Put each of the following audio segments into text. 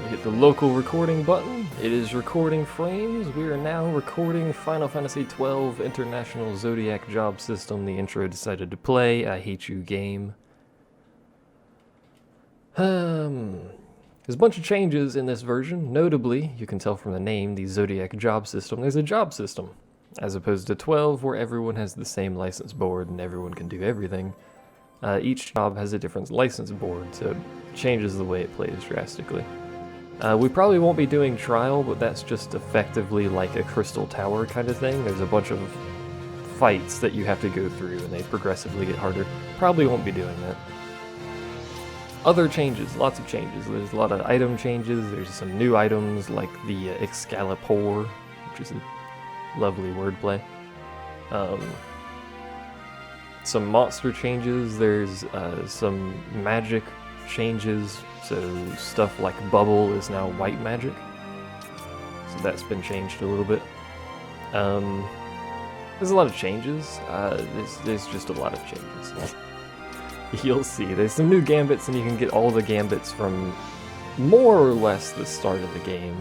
hit the local recording button. It is recording frames. We are now recording Final Fantasy XII International Zodiac Job System. The intro decided to play. I hate you, game. There's a bunch of changes in this version. Notably, you can tell from the name, the Zodiac Job System. There's a job system, as opposed to 12, where everyone has the same license board and everyone can do everything. Each job has a different license board, so it changes the way it plays drastically. We probably won't be doing trial, but that's just effectively like a Crystal Tower kind of thing. There's a bunch of fights that you have to go through, and they progressively get harder. Probably won't be doing that. Other changes, lots of changes. There's a lot of item changes. There's some new items like the Excalibur, which is a lovely wordplay. Some monster changes. There's some magic changes. So stuff like Bubble is now white magic. So that's been changed a little bit. There's a lot of changes. There's just a lot of changes. You'll see. There's some new gambits, and you can get all the gambits from more or less the start of the game.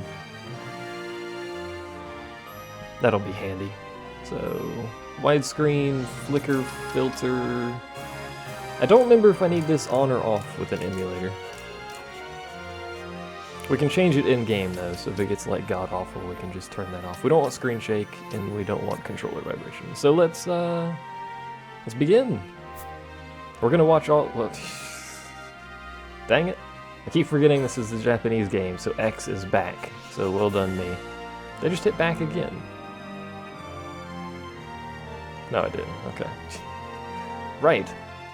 That'll be handy. So, widescreen, flicker filter. I don't remember if I need this on or off with an emulator. We can change it in-game though, so if it gets like god-awful, we can just turn that off. We don't want screen shake, and we don't want controller vibration. So let's begin. We're gonna watch all, well, dang it. I keep forgetting this is a Japanese game, so X is back. So well done me. Did I just hit back again? No, I didn't, okay. Right.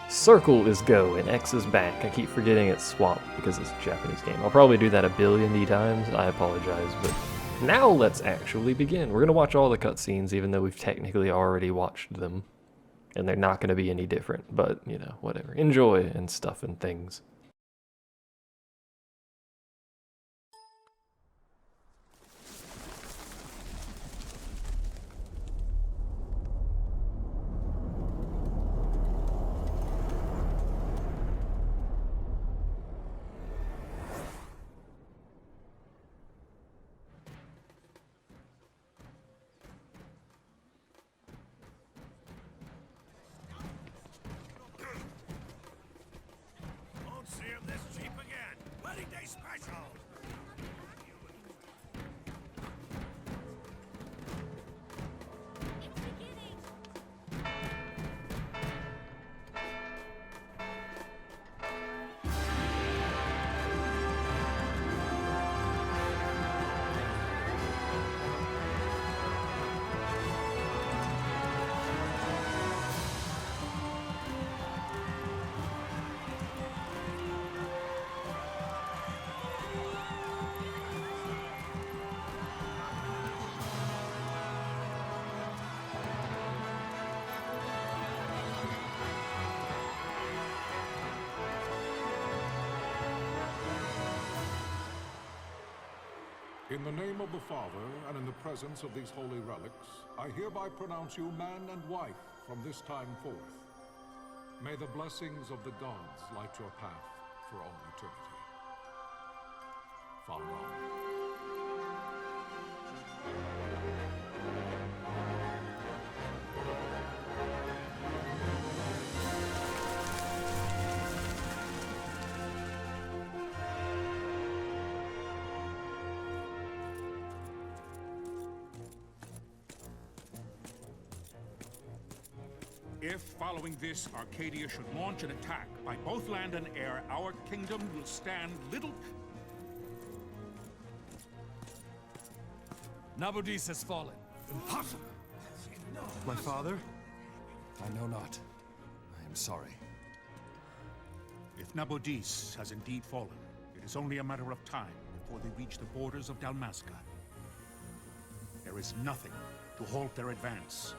Circle is go, and X is back. I keep forgetting it's swap because it's a Japanese game. I'll probably do that a billion times, I apologize, but now let's actually begin. We're gonna watch all the cutscenes, even though we've technically already watched them. And they're not gonna be any different, but, you know, whatever. Enjoy and stuff and things. In the name of the Father, and in the presence of these holy relics, I hereby pronounce you man and wife from this time forth. May the blessings of the gods light your path for all eternity. Farewell. If, following this, Arcadia should launch an attack by both land and air, our kingdom will stand little... Nabudis has fallen. Impossible! My father? I know not. I am sorry. If Nabudis has indeed fallen, it is only a matter of time before they reach the borders of Dalmasca. There is nothing to halt their advance.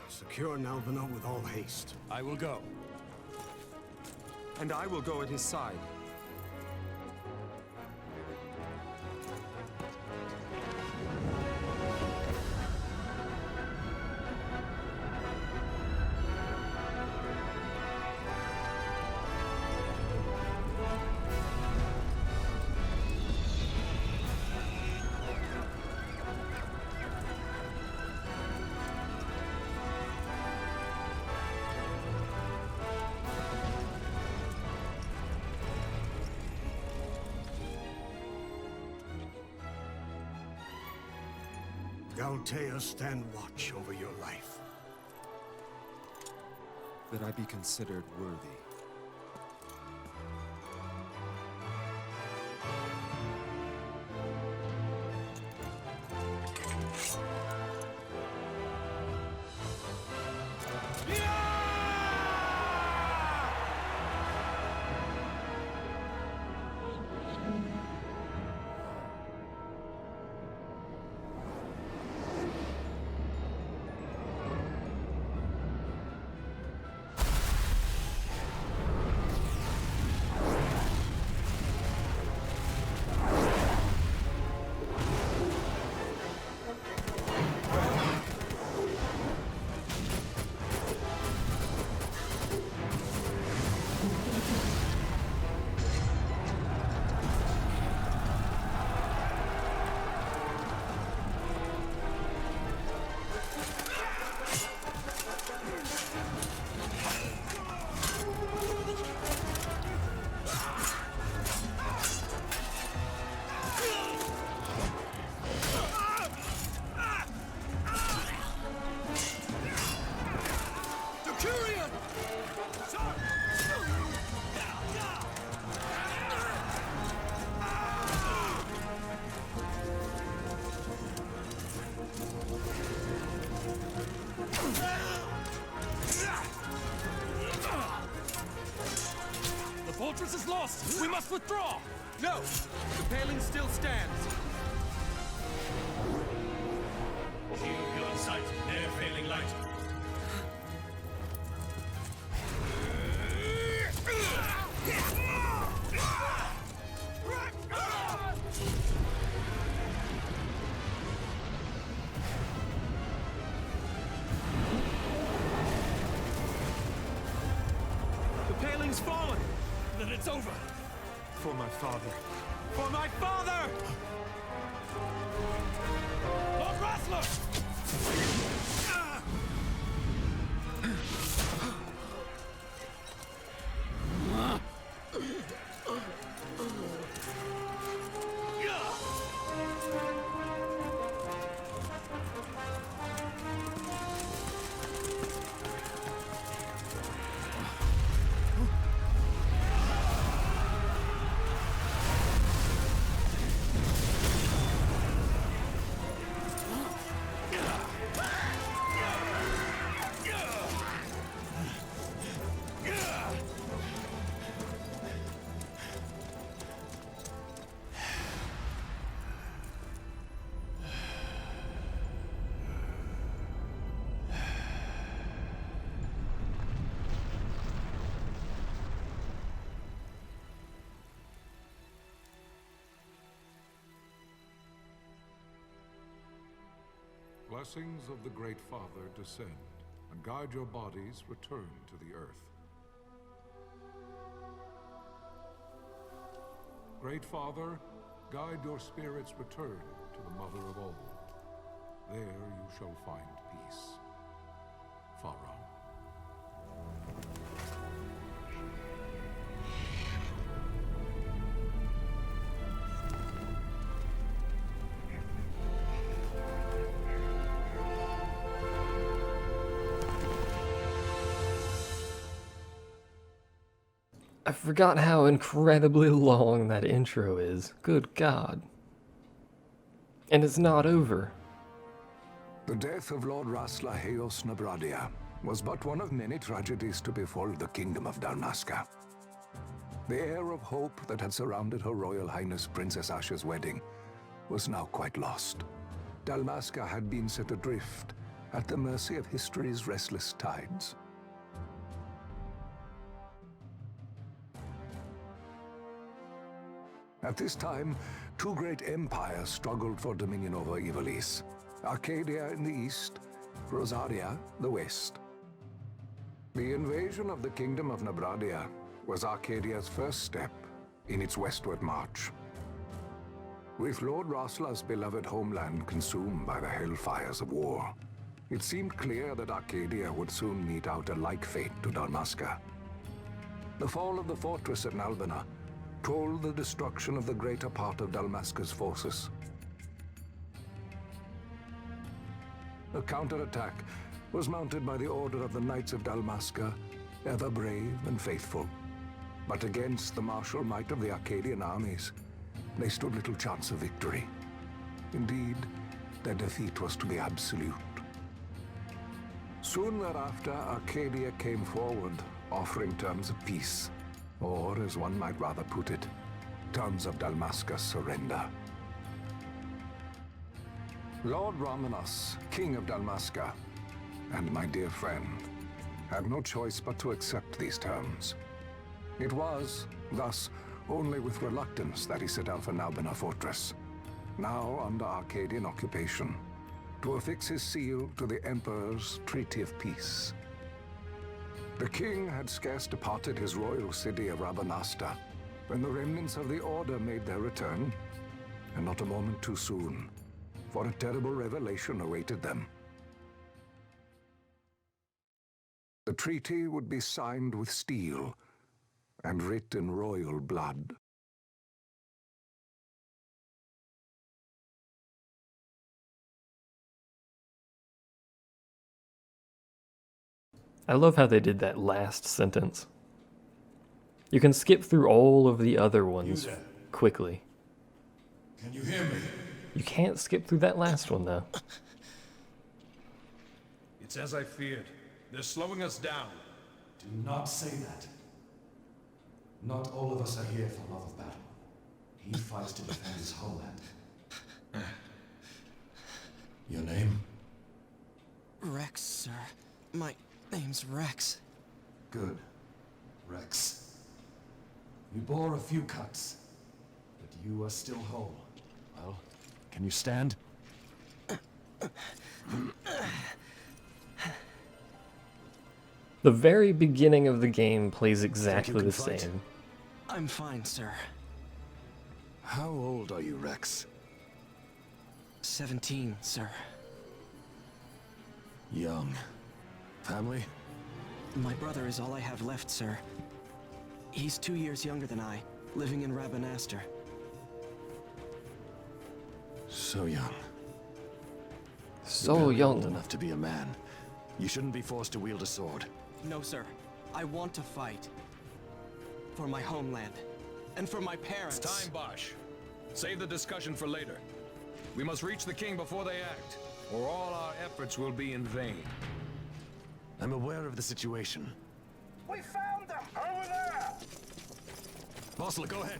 Secure Nalvino with all haste. I will go. And I will go at his side. Galtea stand watch over your life. That I be considered worthy. The fortress is lost! We must withdraw! No! The paling still stands! Shield beyond sight, ne'er failing light. The paling's fallen! Then it's over! For my father! For my father! Lord Wrestler! Blessings of the Great Father descend, and guide your bodies return to the earth. Great Father, guide your spirits return to the Mother of all. There you shall find peace. Pharaoh. I forgot how incredibly long that intro is. Good God. And it's not over. The death of Lord Rasla Heos Nabradia was but one of many tragedies to befall the Kingdom of Dalmasca. The air of hope that had surrounded Her Royal Highness Princess Asha's wedding was now quite lost. Dalmasca had been set adrift at the mercy of history's restless tides. At this time, two great empires struggled for dominion over Ivalice. Arcadia in the east, Rosaria the west. The invasion of the Kingdom of Nabradia was Arcadia's first step in its westward march. With Lord Rasla's beloved homeland consumed by the hellfires of war, it seemed clear that Arcadia would soon mete out a like fate to Dalmasca. The fall of the fortress at Nalbina told the destruction of the greater part of Dalmasca's forces. a counterattack was mounted by the Order of the Knights of Dalmasca, ever brave and faithful. But against the martial might of the Arcadian armies, they stood little chance of victory. Indeed, their defeat was to be absolute. Soon thereafter, Arcadia came forward, offering terms of peace, or, as one might rather put it, terms of Dalmasca's surrender. Lord Romanos, King of Dalmasca, and my dear friend, had no choice but to accept these terms. It was, thus, only with reluctance that he set out for Nalbina Fortress, now under Arcadian occupation, to affix his seal to the Emperor's Treaty of Peace. The king had scarce departed his royal city of Rabanasta when the remnants of the Order made their return, and not a moment too soon, for a terrible revelation awaited them. The treaty would be signed with steel and writ in royal blood. I love how they did that last sentence. You can skip through all of the other ones quickly. Can you hear me? You can't skip through that last one, though. It's as I feared. They're slowing us down. Do not say that. Not all of us are here for love of battle. He fights to defend his homeland. Your name? Rex, sir. My name's Rex. Good. Rex. You bore a few cuts, but you are still whole. Well, can you stand? The very beginning of the game plays exactly the same. I'm fine, sir. How old are you, Rex? 17, sir. Young. Family? My brother is all I have left, sir. He's 2 years younger than I, living in Rabanastre. So young. So You're young. old enough to be a man. You shouldn't be forced to wield a sword. No, sir. I want to fight. For my homeland. And for my parents. It's time, Bosch. Save the discussion for later. We must reach the king before they act, or all our efforts will be in vain. I'm aware of the situation. We found them! Over there! Bossel, go ahead.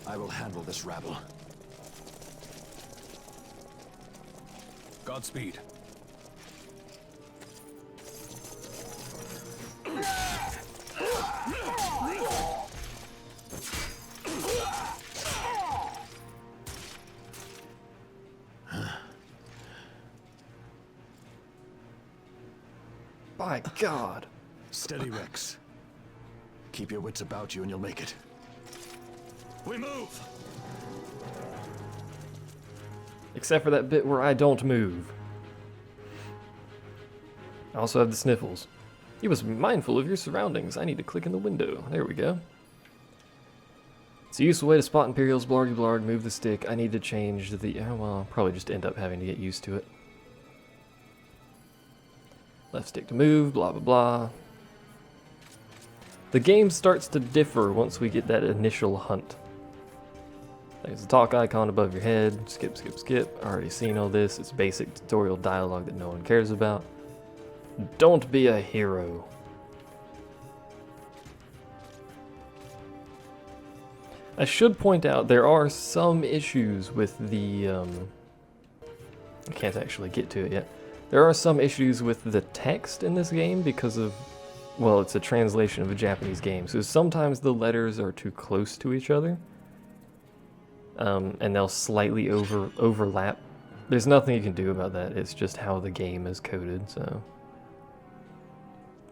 I will handle this rabble. Godspeed. By God. Steady, Rex. Keep your wits about you and you'll make it. We move! Except for that bit where I don't move. I also have the sniffles. You must be mindful of your surroundings. I need to click in the window. There we go. It's a useful way to spot Imperials, blargy blarg, move the stick. I need to change the... Oh, well, I'll probably just end up having to get used to it. Left stick to move, blah, blah, blah. The game starts to differ once we get that initial hunt. There's a talk icon above your head. Skip, skip, skip. Already seen all this. It's basic tutorial dialogue that no one cares about. Don't be a hero. I should point out there are some issues with the... I can't actually get to it yet. There are some issues with the text in this game because of, well, it's a translation of a Japanese game, so sometimes the letters are too close to each other, and they'll slightly overlap. There's nothing you can do about that, it's just how the game is coded, so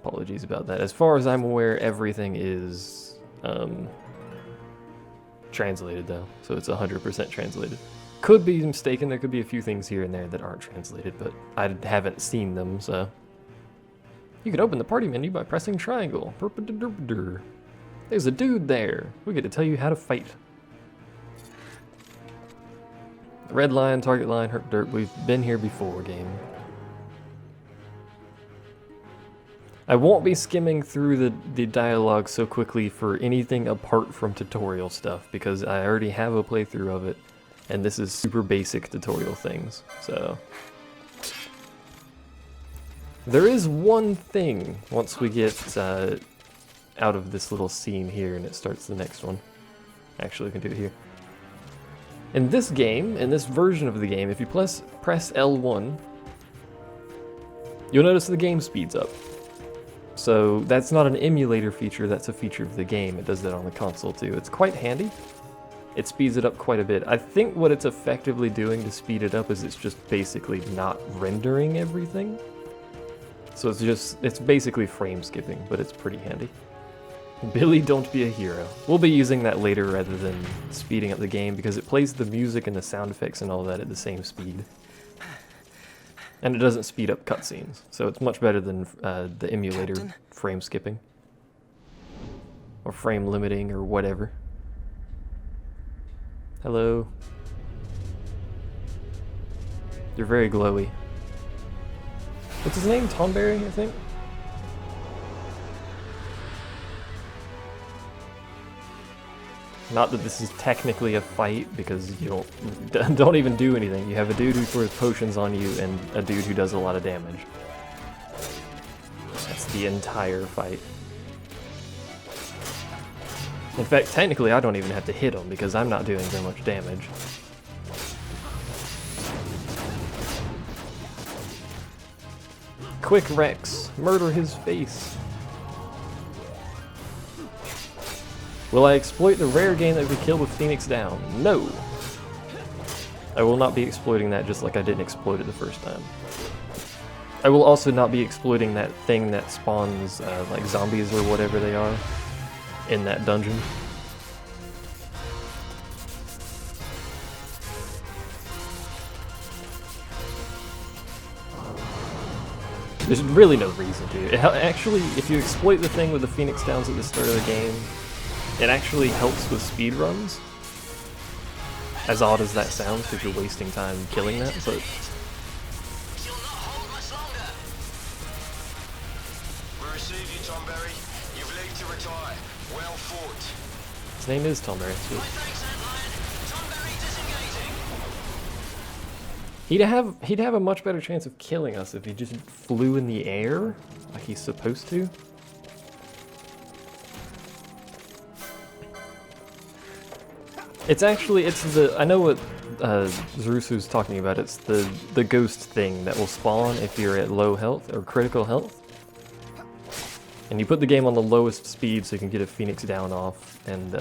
apologies about that. As far as I'm aware, everything is translated though, so it's 100% translated. Could be mistaken, there could be a few things here and there that aren't translated, but I haven't seen them, so. You can open the party menu by pressing triangle. There's a dude there. We get to tell you how to fight. Red line, target line, herp derp. We've been here before, game. I won't be skimming through the dialogue so quickly for anything apart from tutorial stuff, because I already have a playthrough of it, and this is super basic tutorial things, so... There is one thing once we get out of this little scene here and it starts the next one. Actually, we can do it here. In this game, in this version of the game, if you press L1, you'll notice the game speeds up. So that's not an emulator feature, that's a feature of the game. It does that on the console too. It's quite handy. It speeds it up quite a bit. I think what it's effectively doing to speed it up is it's just basically not rendering everything. So it's basically frame skipping, but it's pretty handy. Billy, don't be a hero. We'll be using that later rather than speeding up the game because it plays the music and the sound effects and all that at the same speed. And it doesn't speed up cutscenes, so it's much better than the emulator Captain? frame skipping. Or frame limiting or whatever. Hello. You're very glowy. What's his name? Tonberry, I think? Not that this is technically a fight, because you don't even do anything. You have a dude who throws potions on you and a dude who does a lot of damage. That's the entire fight. In fact, technically I don't even have to hit him because I'm not doing very much damage. Quick, Rex! Murder his face! Will I exploit the rare game that we killed with Phoenix Down? No! I will not be exploiting that just like I didn't exploit it the first time. I will also not be exploiting that thing that spawns like zombies or whatever they are in that dungeon. There's really no reason to. Actually, if you exploit the thing with the Phoenix Downs at the start of the game, it actually helps with speedruns. As odd as that sounds, because you're wasting time killing that, but... We receive you, Tonberry. You've leave to retire. Well fought. His name is Tonberry. He'd have a much better chance of killing us if he just flew in the air like he's supposed to. It's the, I know what Zerusu's talking about, it's the ghost thing that will spawn if you're at low health or critical health. And you put the game on the lowest speed so you can get a Phoenix Down off and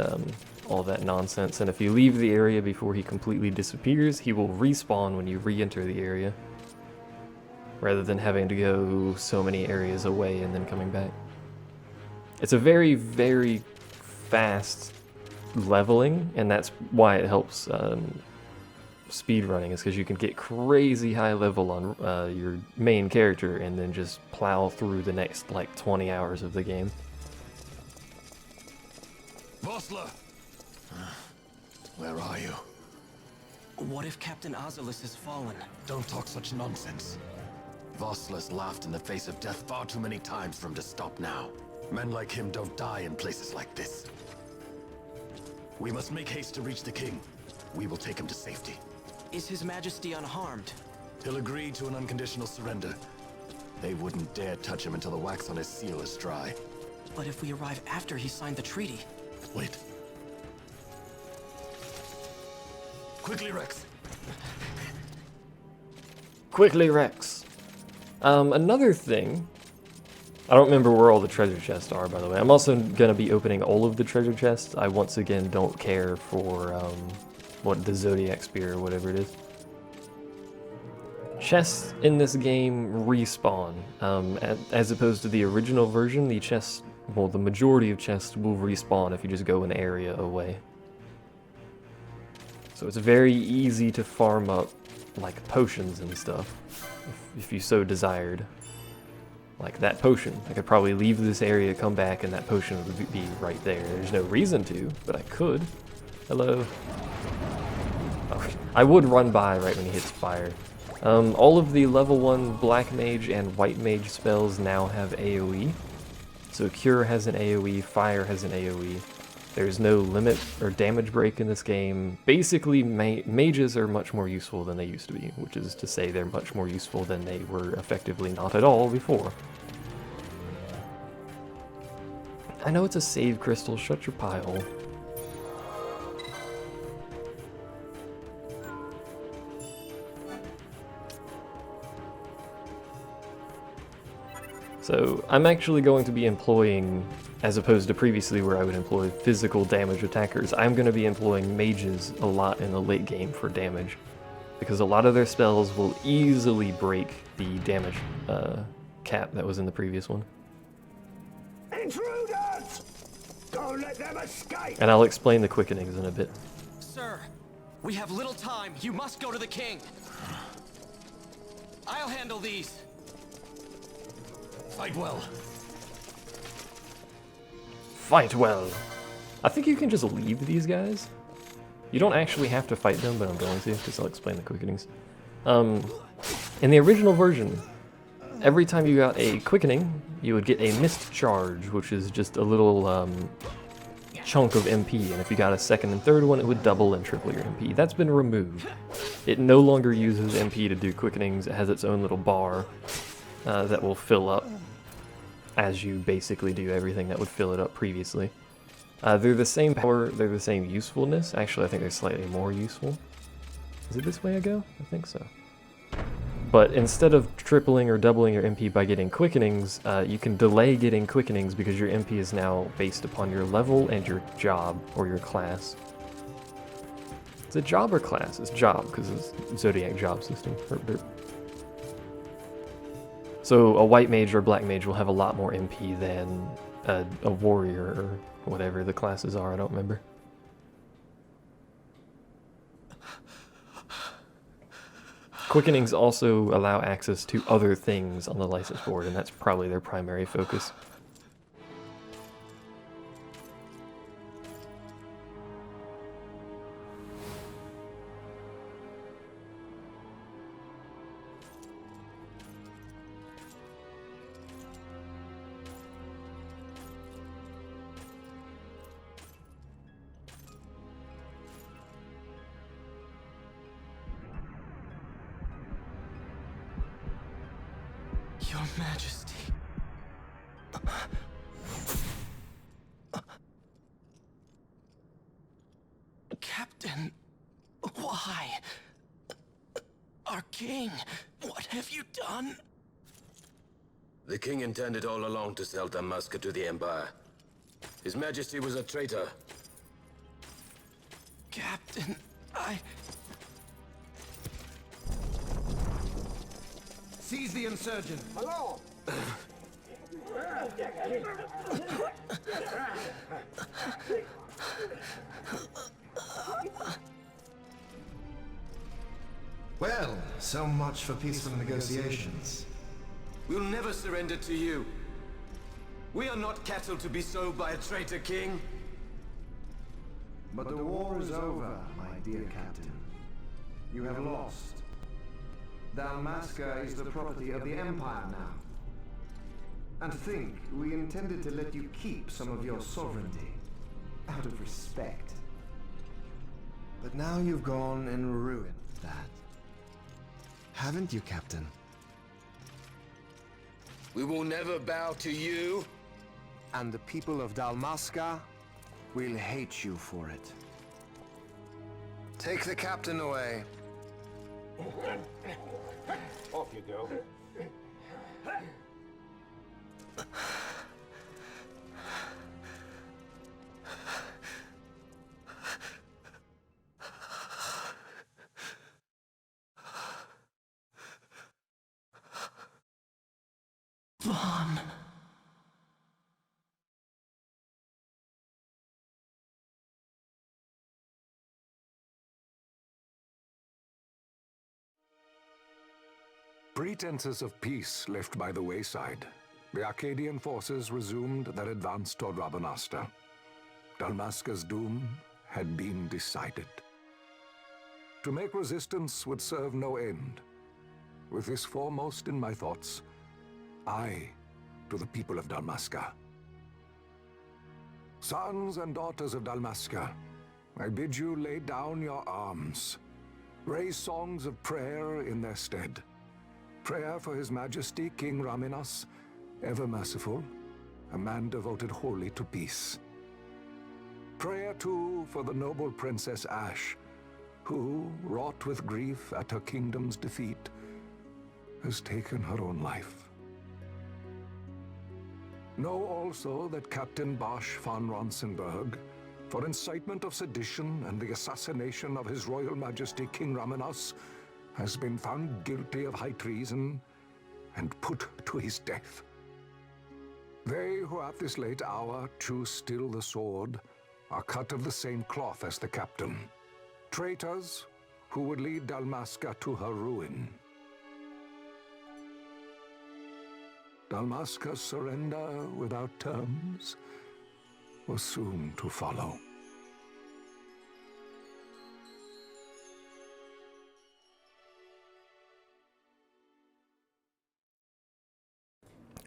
all that nonsense. And if you leave the area before he completely disappears, he will respawn when you re-enter the area. Rather than having to go so many areas away and then coming back. It's a very, very fast leveling, and that's why it helps speed running, is because you can get crazy high level on your main character and then just plow through the next like 20 hours of the game. Vossler! Where are you? What if Captain Oculus has fallen? Don't talk such nonsense. Vossler's laughed in the face of death far too many times for him to stop now. Men like him don't die in places like this. We must make haste to reach the king. We will take him to safety. Is His Majesty unharmed? He'll agree to an unconditional surrender. They wouldn't dare touch him until the wax on his seal is dry. But if we arrive after he signed the treaty... Wait. Quickly, Rex! Quickly, Rex! Another thing... I don't remember where all the treasure chests are, by the way. I'm also going to be opening all of the treasure chests. I once again don't care for, what, the Zodiac Spear or whatever it is. Chests in this game respawn. As opposed to the original version, the chests, well, the majority of chests will respawn if you just go an area away. So it's very easy to farm up, like, potions and stuff, if you so desired. Like that potion. I could probably leave this area, come back, and that potion would be right there. There's no reason to, but I could. Hello. Oh, I would run by right when he hits fire. All of the level 1 Black Mage and White Mage spells now have AoE. So Cure has an AoE, Fire has an AoE. There's no limit or damage break in this game. Basically, mages are much more useful than they used to be, which is to say they're much more useful than they were effectively not at all before. I know it's a save crystal, shut your pie hole. So I'm actually going to be employing, as opposed to previously where I would employ physical damage attackers, I'm going to be employing mages a lot in the late game for damage. Because a lot of their spells will easily break the damage cap that was in the previous one. Intruders! Don't let them escape! And I'll explain the quickenings in a bit. Sir, we have little time. You must go to the king. I'll handle these. Fight well. Fight well. I think you can just leave these guys. You don't actually have to fight them, but I'm going to, because I'll explain the quickenings. In the original version, every time you got a quickening, you would get a mist charge, which is just a little chunk of MP, and if you got a second and third one, it would double and triple your MP. That's been removed. It no longer uses MP to do quickenings. It has its own little bar that will fill up as you basically do everything that would fill it up previously. They're the same power, they're the same usefulness. Actually, I think they're slightly more useful. Is it this way I go? I think so. But instead of tripling or doubling your MP by getting quickenings, you can delay getting quickenings because your MP is now based upon your level and your job, or your class. Is it job or class? It's job, because it's Zodiac job system. So a white mage or black mage will have a lot more MP than a warrior or whatever the classes are, I don't remember. Quickenings also allow access to other things on the license board, and that's probably their primary focus. Your Majesty. Captain, why? Our king, what have you done? The king intended all along to sell Damaska to the Empire. His Majesty was a traitor. Captain, Seize the insurgent! Hello! Well, so much for peaceful negotiations. We'll never surrender to you. We are not cattle to be sold by a traitor king. But the war is over, my dear captain. You have lost. Dalmasca is the property of the Empire now. And to think, we intended to let you keep some of your sovereignty, out of respect. But now you've gone and ruined that. Haven't you, Captain? We will never bow to you. And the people of Dalmasca will hate you for it. Take the captain away. Off you go. Vaughn. Pretenses of peace left by the wayside, the Arcadian forces resumed their advance toward Rabanasta. Dalmasca's doom had been decided. To make resistance would serve no end, with this foremost in my thoughts, I to the people of Dalmasca. Sons and daughters of Dalmasca, I bid you lay down your arms. Raise songs of prayer in their stead. Prayer for His Majesty King Raminas, ever merciful, a man devoted wholly to peace. Prayer, too, for the noble Princess Ash, who, wrought with grief at her kingdom's defeat, has taken her own life. Know also that Captain Bosch von Ronsenberg, for incitement of sedition and the assassination of His Royal Majesty King Raminas, has been found guilty of high treason and put to his death. They who at this late hour choose still the sword are cut of the same cloth as the captain. Traitors who would lead Dalmasca to her ruin. Dalmasca's surrender without terms was soon to follow.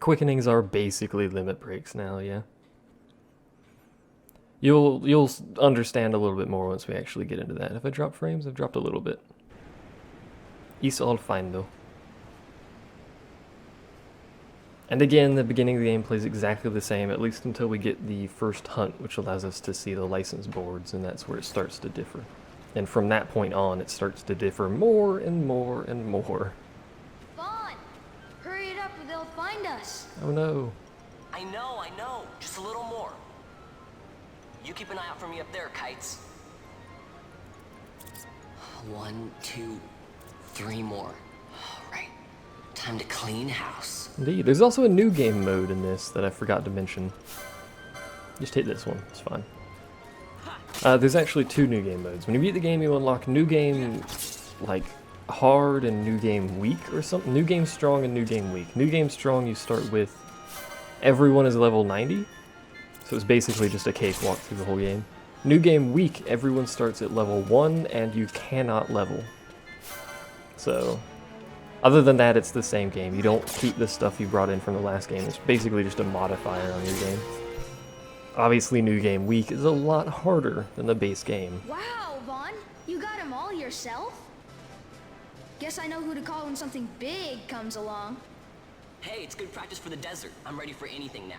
Quickenings are basically limit breaks now, yeah. You'll understand a little bit more once we actually get into that. If I drop frames, I've dropped a little bit. It's all fine though. And again, the beginning of the game plays exactly the same, at least until we get the first hunt, which allows us to see the license boards, and that's where it starts to differ. And from that point on, it starts to differ more and more and more. Vaughn! Hurry it up or they'll find us! Oh no. I know. Just a little more. You keep an eye out for me up there, Kites. 1, 2, 3 more. Right. Time to clean house. Indeed. There's also a new game mode in this that I forgot to mention. Just hit this one. It's fine. There's actually 2 new game modes. When you beat the game, you unlock new game, like, hard and new game weak or something. New game strong and new game weak. New game strong, you start with everyone is level 90. So it's basically just a cakewalk through the whole game. New game weak, everyone starts at level 1 and you cannot level. So, other than that, it's the same game. You don't keep the stuff you brought in from the last game. It's basically just a modifier on your game. Obviously, new game weak is a lot harder than the base game. Wow, Vaughn! You got him all yourself? Guess I know who to call when something big comes along. Hey, it's good practice for the desert. I'm ready for anything now.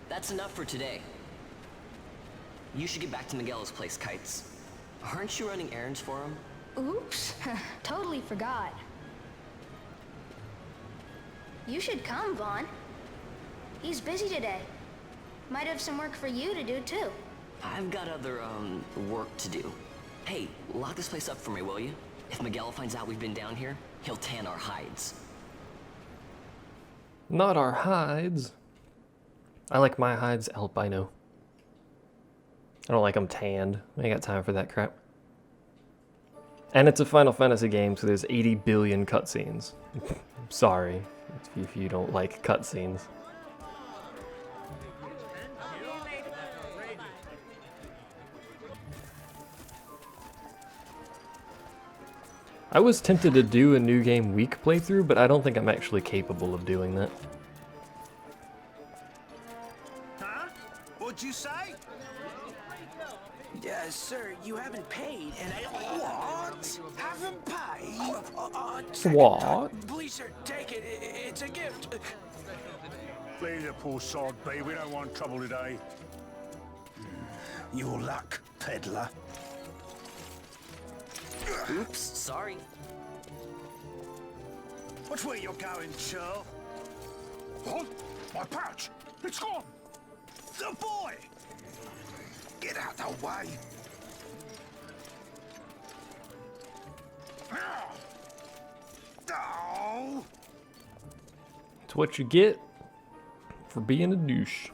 That's enough for today. You should get back to Miguel's place, Kites. Aren't you running errands for him? Oops, totally forgot. You should come, Vaughn. He's busy today. Might have some work for you to do, too. I've got other, work to do. Hey, lock this place up for me, will you? If Miguel finds out we've been down here, he'll tan our hides. Not our hides. I like my hides albino. I don't like them tanned. I ain't got time for that crap. And it's a Final Fantasy game, so there's 80 billion cutscenes. Sorry if you don't like cutscenes. I was tempted to do a new game week playthrough, but I don't think I'm actually capable of doing that. Huh? What'd you say? Sir, you haven't paid, and I... What? Haven't paid? What? Please, sir, take it. It's a gift. Leave the poor sod be. We don't want trouble today. Your luck, peddler. Oops, sorry. Which way you're going, Churl? What? My pouch! It's gone! The boy! Get out the way! It's what you get for being a douche.